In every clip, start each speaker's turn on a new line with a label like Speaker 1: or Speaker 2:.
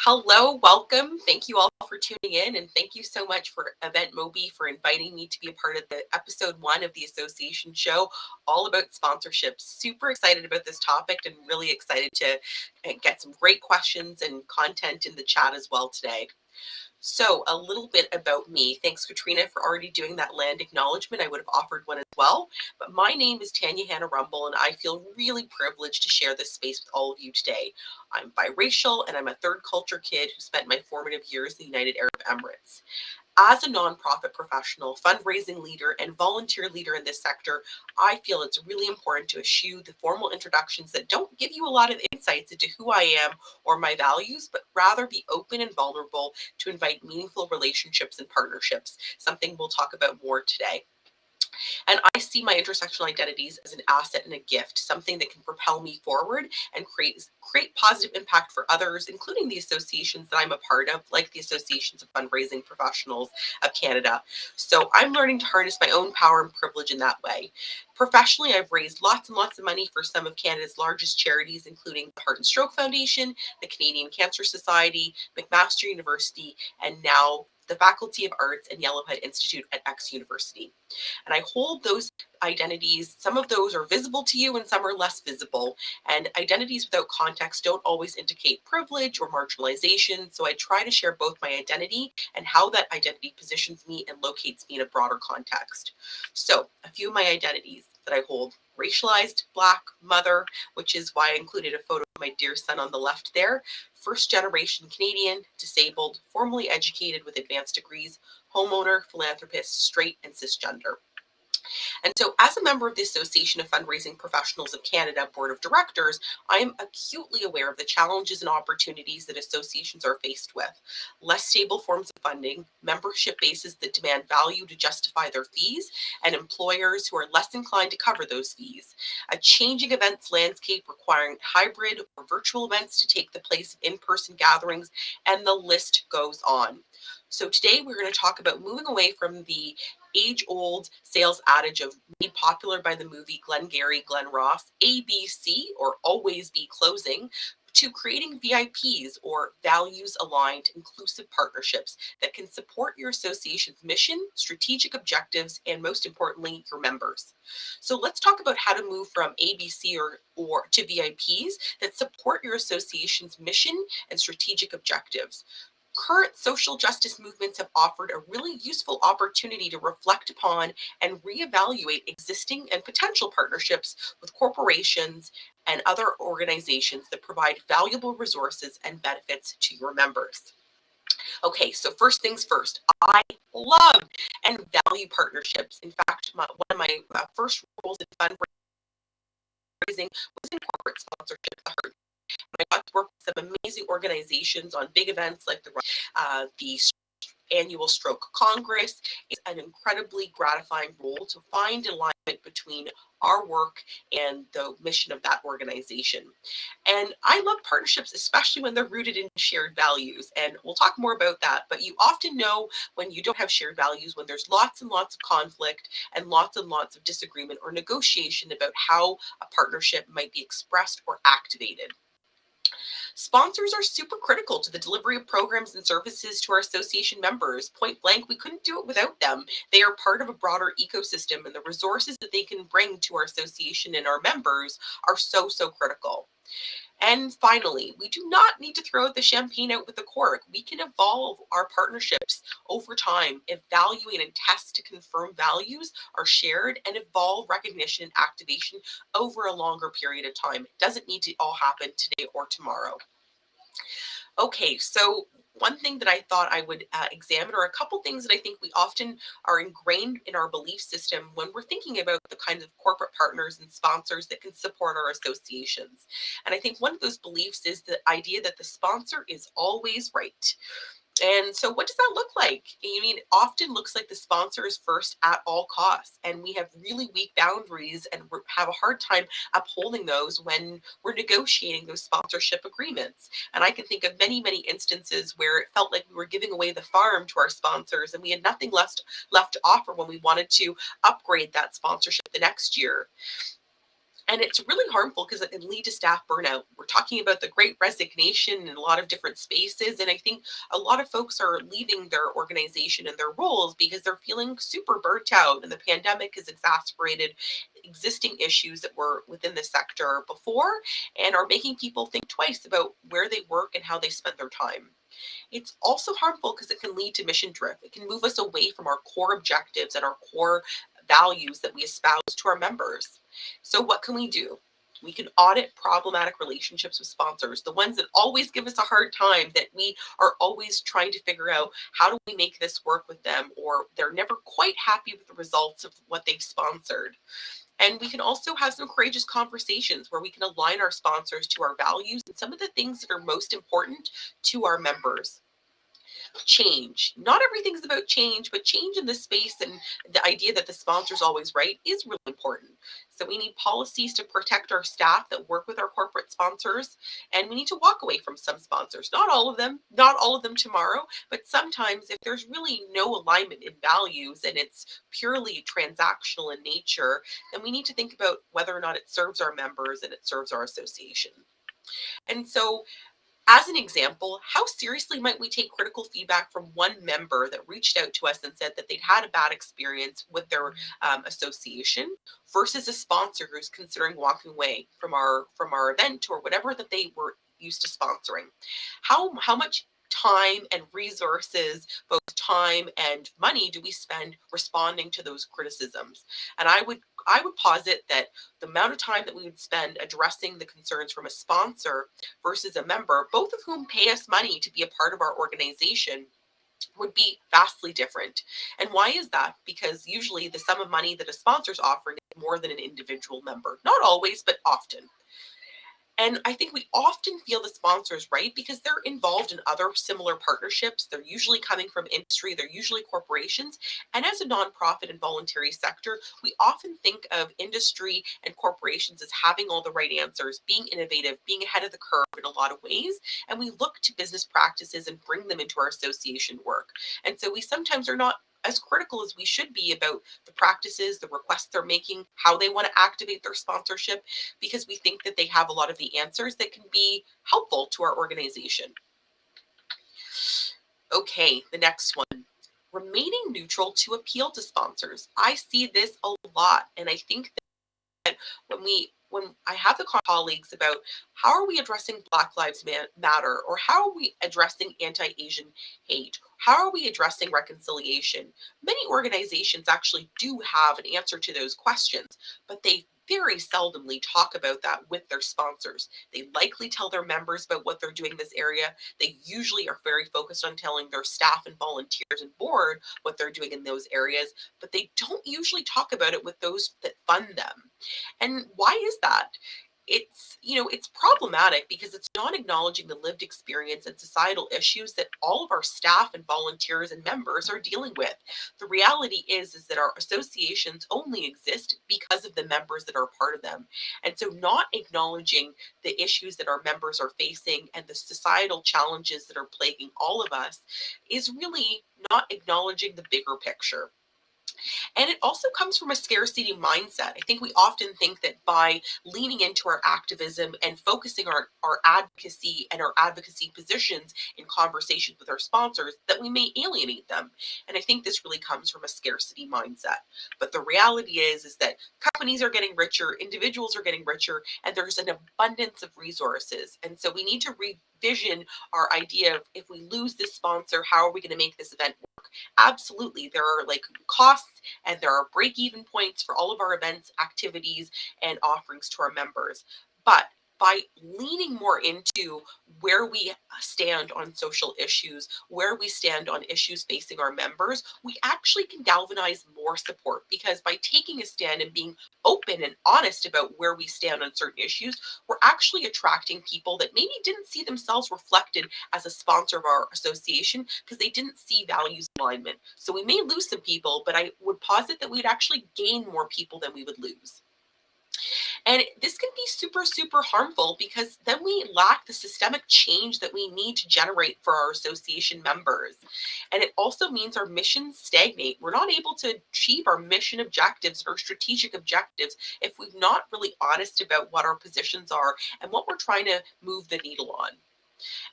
Speaker 1: Hello, welcome. Thank you all for tuning in, and thank you so much for Eventmobi for inviting me to be a part of the episode 1 of the association show, all about sponsorships. Super excited about this topic and really excited to get some great questions and content in the chat as well today. So a little bit about me. Thanks, Katrina, for already doing that land acknowledgement. I would have offered one as well. But my name is Tanya Hannah Rumble, and I feel really privileged to share this space with all of you today. I'm biracial, and I'm a third culture kid who spent my formative years in the United Arab Emirates. As a nonprofit professional, fundraising leader, and volunteer leader in this sector, I feel it's really important to eschew the formal introductions that don't give you a lot of insights into who I am or my values, but rather be open and vulnerable to invite meaningful relationships and partnerships, something we'll talk about more today. And I see my intersectional identities as an asset and a gift, something that can propel me forward and create positive impact for others, including the associations that I'm a part of, like the Associations of Fundraising Professionals of Canada. So I'm learning to harness my own power and privilege in that way. Professionally, I've raised lots and lots of money for some of Canada's largest charities, including the Heart and Stroke Foundation, the Canadian Cancer Society, McMaster University, and now the Faculty of Arts and Yellowhead Institute at X University. And I hold those identities. Some of those are visible to you and some are less visible. And identities without context don't always indicate privilege or marginalization. So I try to share both my identity and how that identity positions me and locates me in a broader context. So a few of my identities that I hold: racialized Black mother, which is why I included a photo of my dear son on the left there. First generation Canadian, disabled, formally educated with advanced degrees, homeowner, philanthropist, straight, and cisgender. And so, as a member of the Association of Fundraising Professionals of Canada Board of Directors, I am acutely aware of the challenges and opportunities that associations are faced with. Less stable forms of funding, membership bases that demand value to justify their fees, and employers who are less inclined to cover those fees. A changing events landscape requiring hybrid or virtual events to take the place of in-person gatherings, and the list goes on. So today we're going to talk about moving away from the age-old sales adage of made popular by the movie Glengarry Glen Ross, ABC, or always be closing, to creating VIPs, or values-aligned inclusive partnerships that can support your association's mission, strategic objectives, and most importantly, your members. So let's talk about how to move from ABC or to VIPs that support your association's mission and strategic objectives. Current social justice movements have offered a really useful opportunity to reflect upon and reevaluate existing and potential partnerships with corporations and other organizations that provide valuable resources and benefits to your members. Okay, so first things first, I love and value partnerships. In fact, one of my first roles in fundraising was in corporate sponsorship. I got to work with some amazing organizations on big events like the annual Stroke Congress. It's an incredibly gratifying role to find alignment between our work and the mission of that organization. And I love partnerships, especially when they're rooted in shared values. And we'll talk more about that. But you often know when you don't have shared values, when there's lots and lots of conflict and lots of disagreement or negotiation about how a partnership might be expressed or activated. Sponsors are super critical to the delivery of programs and services to our association members. Point blank, we couldn't do it without them. They are part of a broader ecosystem, and the resources that they can bring to our association and our members are so critical. And finally, we do not need to throw the champagne out with the cork. We can evolve our partnerships over time, evaluate and test to confirm values are shared, and evolve recognition and activation over a longer period of time. It doesn't need to all happen today or tomorrow. Okay, so one thing that I thought I would examine, or a couple things that I think we often are ingrained in our belief system when we're thinking about the kinds of corporate partners and sponsors that can support our associations. And I think one of those beliefs is the idea that the sponsor is always right. And so what does that look like? I mean, it often looks like the sponsor is first at all costs, and we have really weak boundaries and have a hard time upholding those when we're negotiating those sponsorship agreements. And I can think of many instances where it felt like we were giving away the farm to our sponsors and we had nothing left to offer when we wanted to upgrade that sponsorship the next year. And it's really harmful because it can lead to staff burnout. We're talking about the great resignation in a lot of different spaces. And I think a lot of folks are leaving their organization and their roles because they're feeling super burnt out. And the pandemic has exacerbated existing issues that were within the sector before and are making people think twice about where they work and how they spend their time. It's also harmful because it can lead to mission drift. It can move us away from our core objectives and our core values that we espouse to our members. So, what can we do? We can audit problematic relationships with sponsors, the ones that always give us a hard time, that we are always trying to figure out how do we make this work with them, or they're never quite happy with the results of what they've sponsored. And we can also have some courageous conversations where we can align our sponsors to our values and some of the things that are most important to our members. Change. Not everything's about change, but change in the space and the idea that the sponsor's always right is really important. So we need policies to protect our staff that work with our corporate sponsors, and we need to walk away from some sponsors. Not all of them tomorrow, but sometimes if there's really no alignment in values and it's purely transactional in nature, then we need to think about whether or not it serves our members and it serves our association. And so as an example, how seriously might we take critical feedback from one member that reached out to us and said that they'd had a bad experience with their association versus a sponsor who's considering walking away from our event or whatever that they were used to sponsoring? How much time and resources, both time and money, do we spend responding to those criticisms? And I would posit that the amount of time that we would spend addressing the concerns from a sponsor versus a member, both of whom pay us money to be a part of our organization, would be vastly different. And why is that? Because usually the sum of money that a sponsor's offering is more than an individual member. Not always, but often. And I think we often feel the sponsors right because they're involved in other similar partnerships. They're usually coming from industry, they're usually corporations. And as a nonprofit and voluntary sector, we often think of industry and corporations as having all the right answers, being innovative, being ahead of the curve in a lot of ways. And we look to business practices and bring them into our association work. And so we sometimes are not as critical as we should be about the practices, the requests they're making, how they want to activate their sponsorship, because we think that they have a lot of the answers that can be helpful to our organization. Okay, the next one. Remaining neutral to appeal to sponsors. I see this a lot, and I think that when I have the colleagues about how are we addressing Black Lives Matter, or how are we addressing anti-Asian hate, how are we addressing reconciliation, many organizations actually do have an answer to those questions, but they very seldomly talk about that with their sponsors. They likely tell their members about what they're doing in this area. They usually are very focused on telling their staff and volunteers and board what they're doing in those areas, but they don't usually talk about it with those that fund them. And why is that? It's problematic because it's not acknowledging the lived experience and societal issues that all of our staff and volunteers and members are dealing with. The reality is that our associations only exist because of the members that are part of them. And so not acknowledging the issues that our members are facing and the societal challenges that are plaguing all of us is really not acknowledging the bigger picture. And it also comes from a scarcity mindset. I think we often think that by leaning into our activism and focusing our advocacy and our advocacy positions in conversations with our sponsors, that we may alienate them. And I think this really comes from a scarcity mindset. But the reality is that companies are getting richer, individuals are getting richer, and there's an abundance of resources. And so we need to revision our idea of, if we lose this sponsor, how are we going to make this event work? Absolutely, there are like costs and there are break-even points for all of our events, activities, and offerings to our members. But by leaning more into where we stand on social issues, where we stand on issues facing our members, we actually can galvanize more support, because by taking a stand and being open and honest about where we stand on certain issues, we're actually attracting people that maybe didn't see themselves reflected as a sponsor of our association because they didn't see values alignment. So we may lose some people, but I would posit that we'd actually gain more people than we would lose. And this can be super, super harmful because then we lack the systemic change that we need to generate for our association members. And it also means our missions stagnate. We're not able to achieve our mission objectives or strategic objectives if we're not really honest about what our positions are and what we're trying to move the needle on.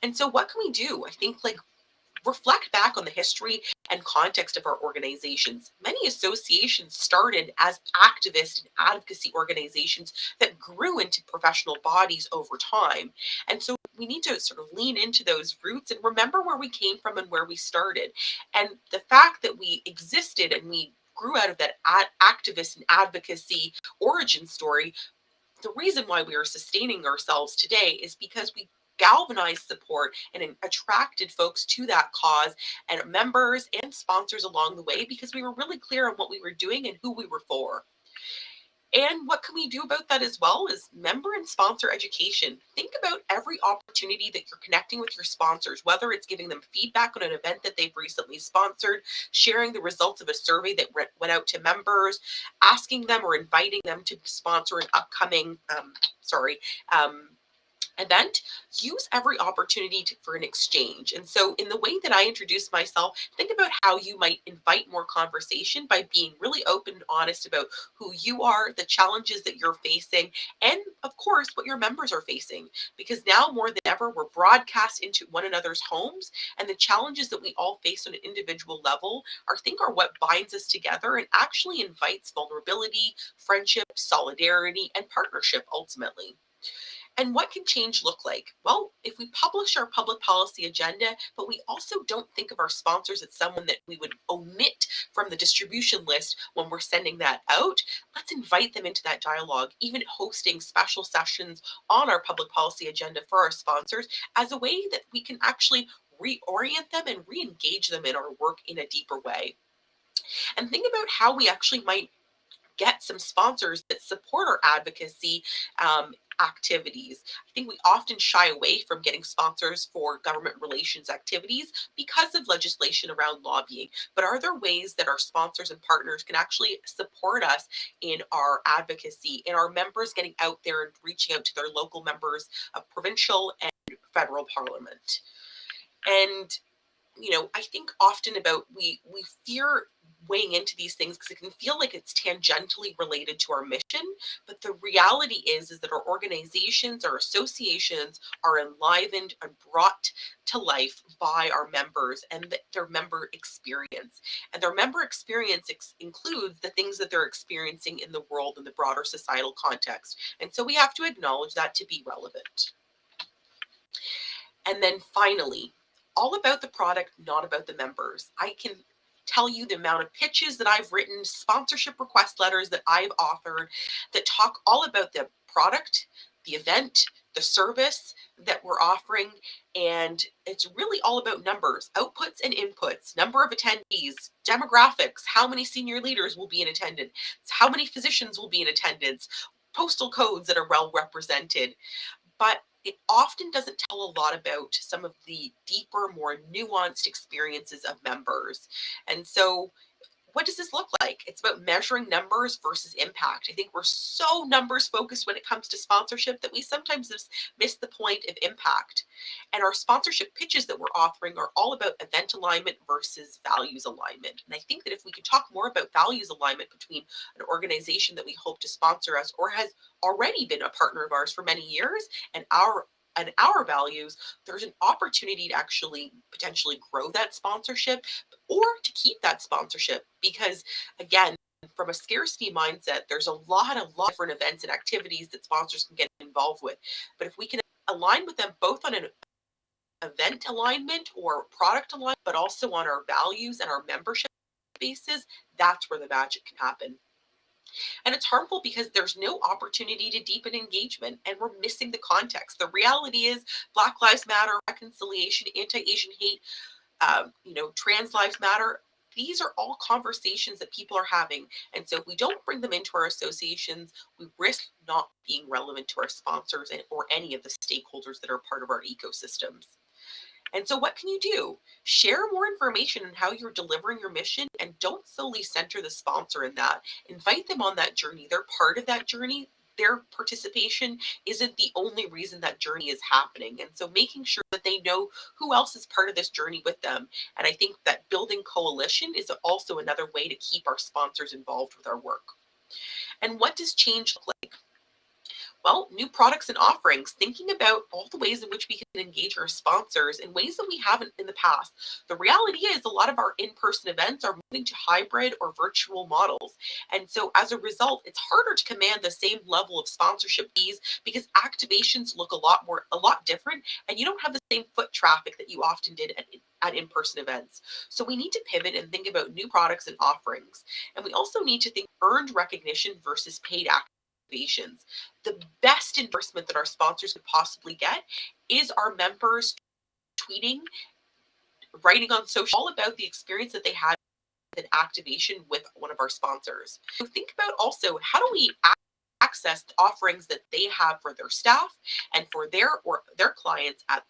Speaker 1: And so, what can we do? I think, like, reflect back on the history and context of our organizations. Many associations started as activist and advocacy organizations that grew into professional bodies over time. And so we need to sort of lean into those roots and remember where we came from and where we started. And the fact that we existed and we grew out of that activist and advocacy origin story, the reason why we are sustaining ourselves today is because we galvanized support and attracted folks to that cause and members and sponsors along the way because we were really clear on what we were doing and who we were for. And what can we do about that as well is member and sponsor education. Think about every opportunity that you're connecting with your sponsors, whether it's giving them feedback on an event that they've recently sponsored, sharing the results of a survey that went out to members, asking them or inviting them to sponsor an upcoming, event. Use every opportunity for an exchange. And so, in the way that I introduce myself, think about how you might invite more conversation by being really open and honest about who you are, the challenges that you're facing, and of course, what your members are facing. Because now more than ever, we're broadcast into one another's homes, and the challenges that we all face on an individual level are what binds us together and actually invites vulnerability, friendship, solidarity, and partnership ultimately. And what can change look like? Well, if we publish our public policy agenda, but we also don't think of our sponsors as someone that we would omit from the distribution list when we're sending that out, let's invite them into that dialogue, even hosting special sessions on our public policy agenda for our sponsors as a way that we can actually reorient them and re-engage them in our work in a deeper way. And think about how we actually might get some sponsors that support our advocacy activities. I think we often shy away from getting sponsors for government relations activities because of legislation around lobbying. But are there ways that our sponsors and partners can actually support us in our advocacy, in our members getting out there and reaching out to their local members of provincial and federal parliament? And I think often about we fear weighing into these things because it can feel like it's tangentially related to our mission. But the reality is that our organizations, our associations are enlivened and brought to life by our members and their member experience. And their member experience includes the things that they're experiencing in the world in the broader societal context. And so we have to acknowledge that to be relevant. And then finally, all about the product, not about the members. I can tell you the amount of pitches that I've written, sponsorship request letters that I've authored that talk all about the product, the event, the service that we're offering. And it's really all about numbers, outputs and inputs, number of attendees, demographics, how many senior leaders will be in attendance, how many physicians will be in attendance, postal codes that are well represented. But it often doesn't tell a lot about some of the deeper, more nuanced experiences of members. And so, what does this look like? It's about measuring numbers versus impact. I think we're so numbers focused when it comes to sponsorship that we sometimes miss the point of impact. And our sponsorship pitches that we're offering are all about event alignment versus values alignment. And I think that if we could talk more about values alignment between an organization that we hope to sponsor us or has already been a partner of ours for many years and our values, there's an opportunity to actually potentially grow that sponsorship or to keep that sponsorship. Because again, from a scarcity mindset, there's a lot of different events and activities that sponsors can get involved with. But if we can align with them both on an event alignment or product alignment, but also on our values and our membership bases, that's where the magic can happen. And it's harmful because there's no opportunity to deepen engagement and we're missing the context. The reality is Black Lives Matter, reconciliation, anti-Asian hate, trans lives matter. These are all conversations that people are having. And so if we don't bring them into our associations, we risk not being relevant to our sponsors or any of the stakeholders that are part of our ecosystems. And so what can you do? Share more information on how you're delivering your mission and don't solely center the sponsor in that. Invite them on that journey. They're part of that journey. their participation isn't the only reason that journey is happening. And so making sure that they know who else is part of this journey with them. And I think that building coalition is also another way to keep our sponsors involved with our work. And what does change look like? Well, new products and offerings, thinking about all the ways in which we can engage our sponsors in ways that we haven't in the past. The reality is a lot of our in-person events are moving to hybrid or virtual models. And so as a result, it's harder to command the same level of sponsorship fees because activations look a lot different, and you don't have the same foot traffic that you often did at in-person events. So we need to pivot and think about new products and offerings. And we also need to think earned recognition versus paid activations. The best endorsement that our sponsors could possibly get is our members tweeting, writing on social all about the experience that they had with an activation with one of our sponsors. So think about also, how do we access the offerings that they have for their staff and for their clients at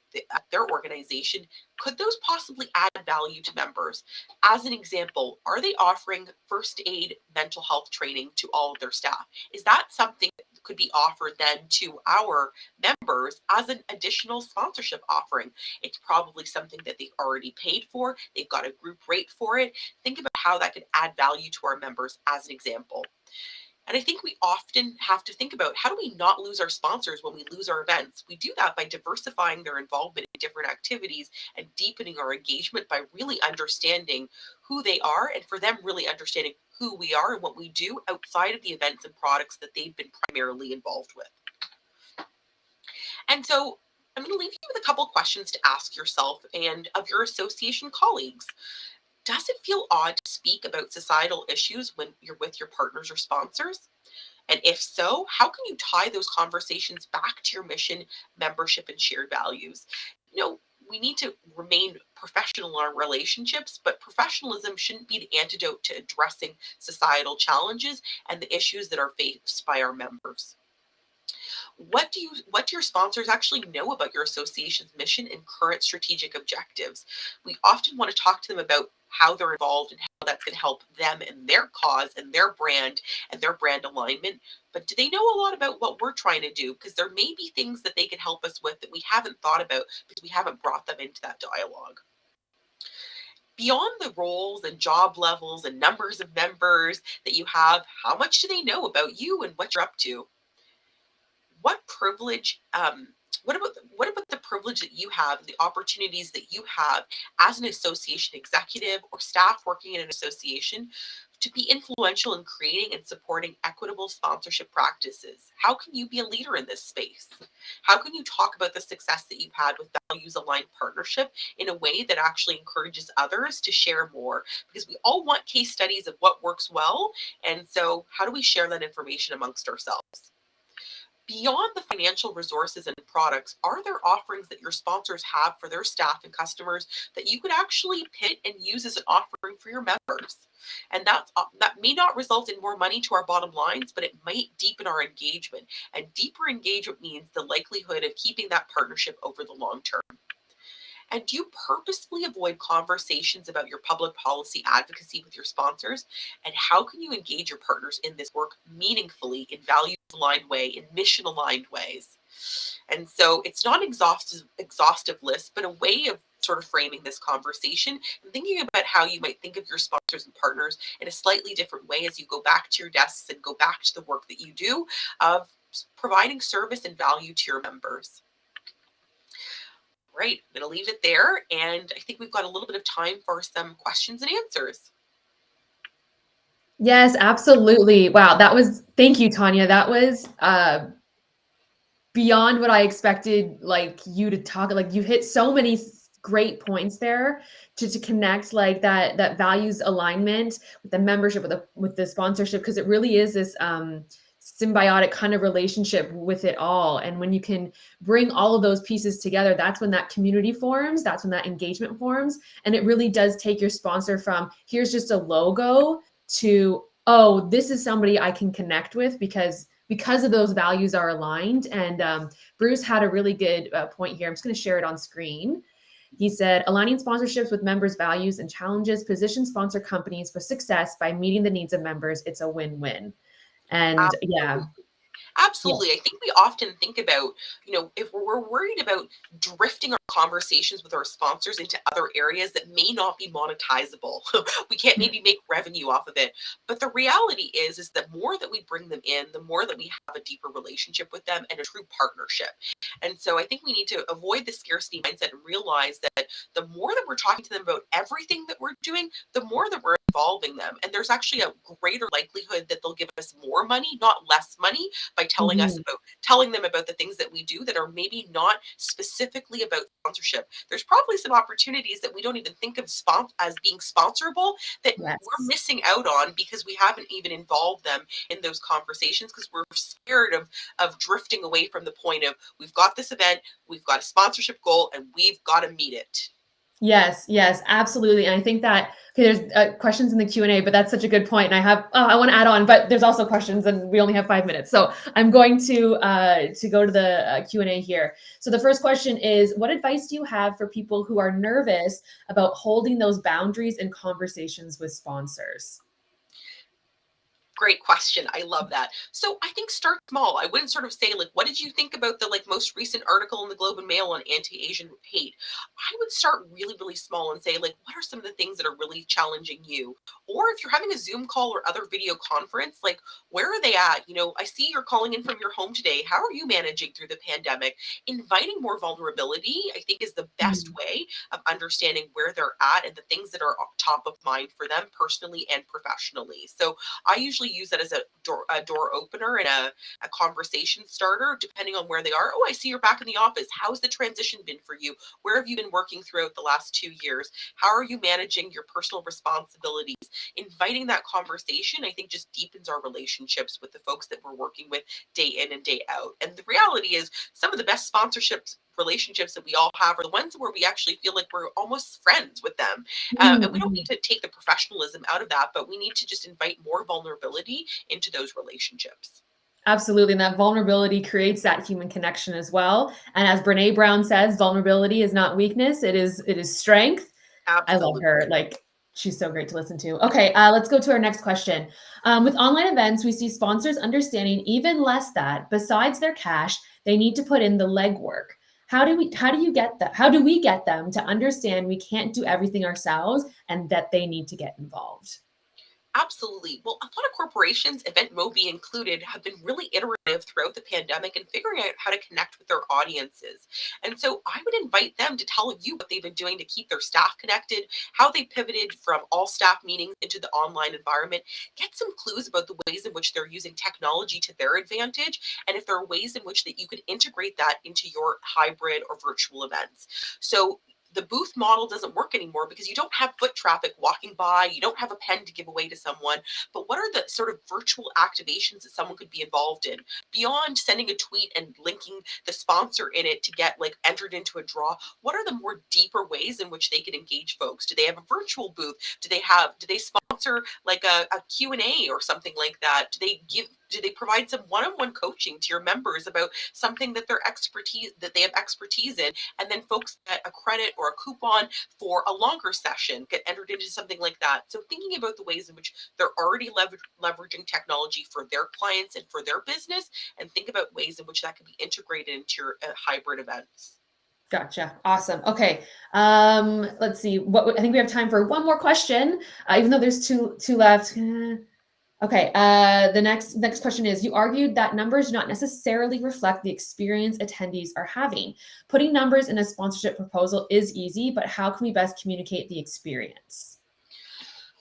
Speaker 1: their organization? Could those possibly add value to members? As an example, are they offering first aid mental health training to all of their staff? Is that something that could be offered then to our members as an additional sponsorship offering? It's probably something that they've already paid for. They've got a group rate for it. Think about how that could add value to our members as an example. And I think we often have to think about, how do we not lose our sponsors when we lose our events? We do that by diversifying their involvement in different activities and deepening our engagement by really understanding who they are, and for them really understanding who we are and what we do outside of the events and products that they've been primarily involved with. And so I'm going to leave you with a couple questions to ask yourself and of your association colleagues. Does it feel odd to speak about societal issues when you're with your partners or sponsors? And if so, how can you tie those conversations back to your mission, membership, and shared values? We need to remain professional in our relationships, but professionalism shouldn't be the antidote to addressing societal challenges and the issues that are faced by our members. What do your sponsors actually know about your association's mission and current strategic objectives? We often want to talk to them about how they're involved and how that can help them and their cause and their brand alignment. But do they know a lot about what we're trying to do? Because there may be things that they can help us with that we haven't thought about because we haven't brought them into that dialogue. Beyond the roles and job levels and numbers of members that you have, how much do they know about you and what you're up to? What privilege, what about the privilege that you have, the opportunities that you have as an association executive or staff working in an association to be influential in creating and supporting equitable sponsorship practices? How can you be a leader in this space? How can you talk about the success that you've had with values aligned partnership in a way that actually encourages others to share more? Because we all want case studies of what works well. And so how do we share that information amongst ourselves? Beyond the financial resources and products, are there offerings that your sponsors have for their staff and customers that you could actually pit and use as an offering for your members? And that may not result in more money to our bottom lines, but it might deepen our engagement. And deeper engagement means the likelihood of keeping that partnership over the long term. And do you purposefully avoid conversations about your public policy advocacy with your sponsors? And how can you engage your partners in this work meaningfully in values-aligned way, in mission-aligned ways? And so it's not an exhaustive list, but a way of sort of framing this conversation and thinking about how you might think of your sponsors and partners in a slightly different way as you go back to your desks and go back to the work that you do of providing service and value to your members. Right, I'm going to leave it there, and I think we've got a little bit of time for some questions and answers.
Speaker 2: Yes, absolutely. Wow, thank you, Tanya. That was beyond what I expected, like, you to talk. Like, you hit so many great points there to connect, like, that values alignment with the membership, with the sponsorship, because it really is this symbiotic kind of relationship with it all. And when you can bring all of those pieces together, that's when that community forms, that's when that engagement forms. And it really does take your sponsor from, here's just a logo, to, oh, this is somebody I can connect with because of those values are aligned. And Bruce had a really good point here. I'm just going to share it on screen. He said, aligning sponsorships with members' values and challenges position sponsor companies for success by meeting the needs of members. It's a win-win. And yeah.
Speaker 1: Absolutely.
Speaker 2: Yes.
Speaker 1: I think we often think about, if we're worried about drifting our conversations with our sponsors into other areas that may not be monetizable. We can't maybe make revenue off of it. But the reality is the more that we bring them in, the more that we have a deeper relationship with them and a true partnership. And so I think we need to avoid the scarcity mindset and realize that the more that we're talking to them about everything that we're doing, the more that we're involving them. And there's actually a greater likelihood that they'll give us more money, not less money, by
Speaker 2: Mhm.
Speaker 1: telling them about the things that we do that are maybe not specifically about sponsorship. There's probably some opportunities that we don't even think of as being sponsorable that we're
Speaker 2: Yes.
Speaker 1: missing out on because we haven't even involved them in those conversations because we're scared of drifting away from the point of we've got this event, we've got a sponsorship goal, and we've got to meet it.
Speaker 2: Yes, yes, absolutely. And I think that okay, there's questions in the Q&A, but that's such a good point. And I want to add on, but there's also questions, and we only have 5 minutes, so I'm going to go to the Q&A here. So the first question is, what advice do you have for people who are nervous about holding those boundaries in conversations with sponsors?
Speaker 1: Great question. I love that. So I think start small. I wouldn't sort of say like, what did you think about the most recent article in the Globe and Mail on anti-Asian hate? I would start really, really small and say like, what are some of the things that are really challenging you? Or if you're having a Zoom call or other video conference, like where are they at? I see you're calling in from your home today. How are you managing through the pandemic? Inviting more vulnerability, I think, is the best
Speaker 2: Mhm.
Speaker 1: way of understanding where they're at and the things that are top of mind for them personally and professionally. So I usually use that as a door opener and a conversation starter, depending on where they are. Oh, I see you're back in the office. How's the transition been for you? Where have you been working throughout the last 2 years? How are you managing your personal responsibilities? Inviting that conversation, I think, just deepens our relationships with the folks that we're working with day in and day out. And the reality is, some of the best sponsorships relationships that we all have are the ones where we actually feel like we're almost friends with them. And we don't need
Speaker 2: Mhm.
Speaker 1: to take the professionalism out of that, but we need to just invite more vulnerability into those relationships.
Speaker 2: Absolutely. And that vulnerability creates that human connection as well. And as Brene Brown says, vulnerability is not weakness, it is strength. I love her.
Speaker 1: Absolutely.
Speaker 2: Like, she's so great to listen to. Okay, let's go to our next question. With online events, we see sponsors understanding even less that besides their cash, they need to put in the legwork. How do you get that? How do we get them to understand we can't do everything ourselves and that they need to get involved?
Speaker 1: Absolutely. Well, a lot of corporations, Eventmobi included, have been really iterative throughout the pandemic and figuring out how to connect with their audiences. And so I would invite them to tell you what they've been doing to keep their staff connected, how they pivoted from all staff meetings into the online environment, get some clues about the ways in which they're using technology to their advantage, and if there are ways in which that you could integrate that into your hybrid or virtual events. So the booth model doesn't work anymore because you don't have foot traffic walking by, you don't have a pen to give away to someone. But what are the sort of virtual activations that someone could be involved in beyond sending a tweet and linking the sponsor in it to get like entered into a draw? What are the more deeper ways in which they can engage folks? Do they have a virtual booth? Do they sponsor like a Q&A or something like that? Do they provide some one-on-one coaching to your members about something that they have expertise in, and then folks get a credit or a coupon for a longer session, get entered into something like that? So thinking about the ways in which they're already leveraging technology for their clients and for their business, and think about ways in which that can be integrated into your hybrid events.
Speaker 2: Gotcha. Awesome. Okay. Let's see. I think we have time for one more question, even though there's two left. Okay. The next question is: you argued that numbers do not necessarily reflect the experience attendees are having. Putting numbers in a sponsorship proposal is easy, but how can we best communicate the experience?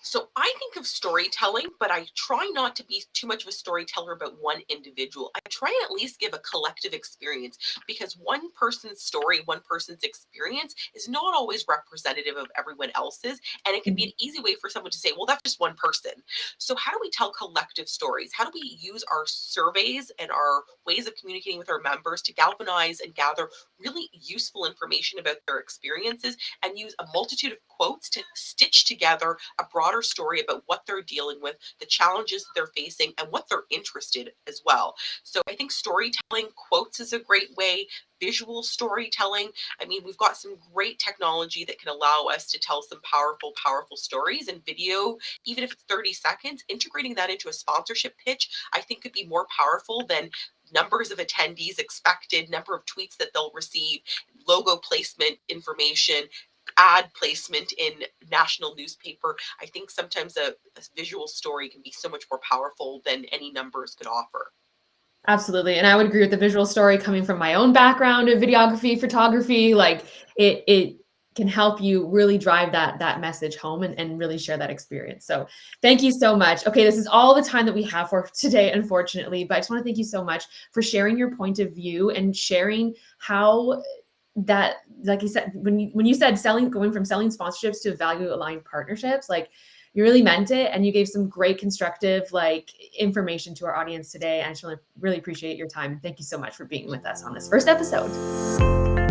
Speaker 1: So I think of storytelling, but I try not to be too much of a storyteller about one individual. I try and at least give a collective experience because one person's story, one person's experience is not always representative of everyone else's. And it can be
Speaker 2: Mhm.
Speaker 1: an easy way for someone to say, well, that's just one person. So, how do we tell collective stories? How do we use our surveys and our ways of communicating with our members to galvanize and gather really useful information about their experiences and use a multitude of quotes to stitch together a broader story about what they're dealing with, the challenges that they're facing, and what they're interested as well. So I think storytelling, quotes is a great way, visual storytelling. I mean, we've got some great technology that can allow us to tell some powerful, powerful stories, and video, even if it's 30 seconds, integrating that into a sponsorship pitch, I think could be more powerful than numbers of attendees expected, number of tweets that they'll receive, logo placement information, ad placement in national newspaper. I think sometimes a visual story can be so much more powerful than any numbers could offer.
Speaker 2: Absolutely. And I would agree with the visual story coming from my own background of videography, photography, like it can help you really drive that message home and really share that experience. So thank you so much. Okay, this is all the time that we have for today, unfortunately, but I just want to thank you so much for sharing your point of view and sharing how that, like you said, when you said going from selling sponsorships to value aligned partnerships, like you really meant it, and you gave some great constructive like information to our audience today. And I just really appreciate your time. Thank you so much for being with us on this first episode.